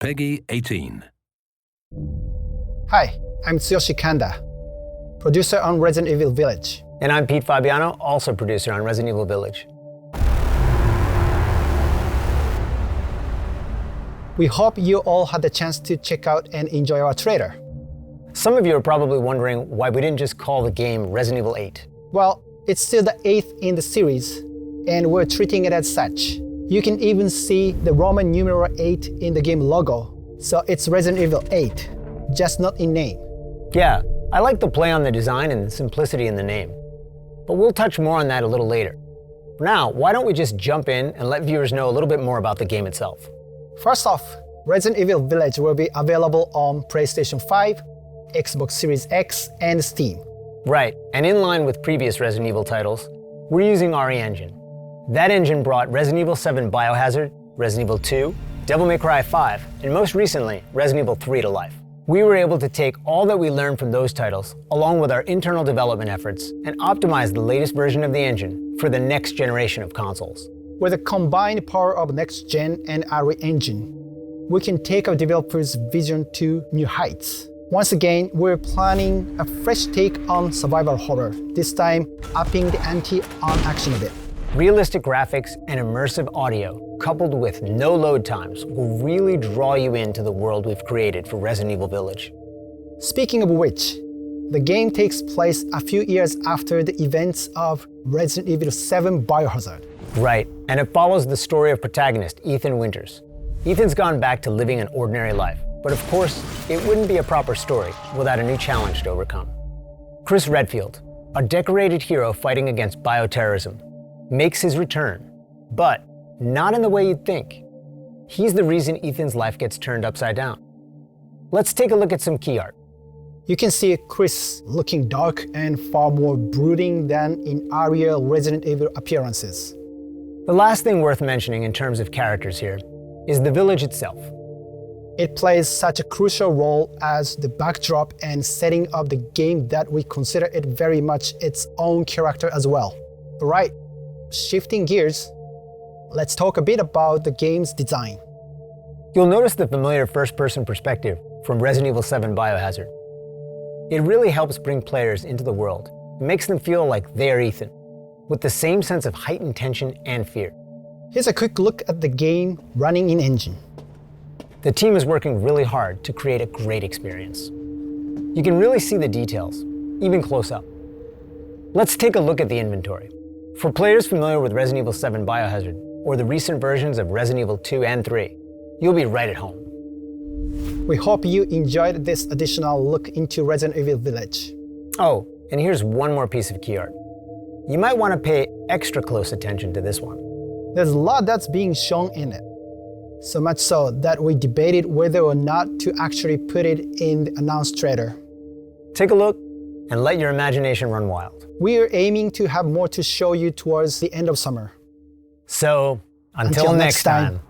Peggy 18. Hi, I'm Tsuyoshi Kanda, producer on Resident Evil Village. And I'm Peter Fabiano, also producer on Resident Evil Village. We hope you all had the chance to check out and enjoy our trailer. Some of you are probably wondering why we didn't just call the game Resident Evil 8. Well, it's still the 8th in the series, and we're treating it as such. You can even see the Roman numeral 8 in the game logo, so it's Resident Evil 8, just not in name. Yeah, I like the play on the design and the simplicity in the name. But we'll touch more on that a little later. For now, why don't we just jump in and let viewers know a little bit more about the game itself. First off, Resident Evil Village will be available on PlayStation 5, Xbox Series X, and Steam. Right, and in line with previous Resident Evil titles, we're using RE Engine. That engine brought Resident Evil 7 Biohazard, Resident Evil 2, Devil May Cry 5, and most recently, Resident Evil 3 to life. We were able to take all that we learned from those titles, along with our internal development efforts, and optimize the latest version of the engine for the next generation of consoles. With the combined power of Next Gen and RE Engine, we can take our developers' vision to new heights. Once again, we're planning a fresh take on survival horror, this time upping the ante on action a bit. Realistic graphics and immersive audio, coupled with no load times, will really draw you into the world we've created for Resident Evil Village. Speaking of which, the game takes place a few years after the events of Resident Evil 7 Biohazard. Right, and it follows the story of protagonist Ethan Winters. Ethan's gone back to living an ordinary life, but of course, it wouldn't be a proper story without a new challenge to overcome. Chris Redfield, a decorated hero fighting against bioterrorism, makes his return, but not in the way you'd think. He's the reason Ethan's life gets turned upside down. Let's take a look at some key art. You can see Chris looking dark and far more brooding than in earlier Resident Evil appearances. The last thing worth mentioning in terms of characters here is the village itself. It plays such a crucial role as the backdrop and setting of the game that we consider it very much its own character as well. Alright, shifting gears, let's talk a bit about the game's design. You'll notice the familiar first-person perspective from Resident Evil 7 Biohazard. It really helps bring players into the world and makes them feel like they're Ethan, with the same sense of heightened tension and fear. Here's a quick look at the game running in engine. The team is working really hard to create a great experience. You can really see the details, even close up. Let's take a look at the inventory. For players familiar with Resident Evil 7 Biohazard, or the recent versions of Resident Evil 2 and 3, you'll be right at home. We hope you enjoyed this additional look into Resident Evil Village. Oh, and here's one more piece of key art. You might want to pay extra close attention to this one. There's a lot that's being shown in it. So much so that we debated whether or not to actually put it in the announced trailer. Take a look and let your imagination run wild. We are aiming to have more to show you towards the end of summer. So, until next time.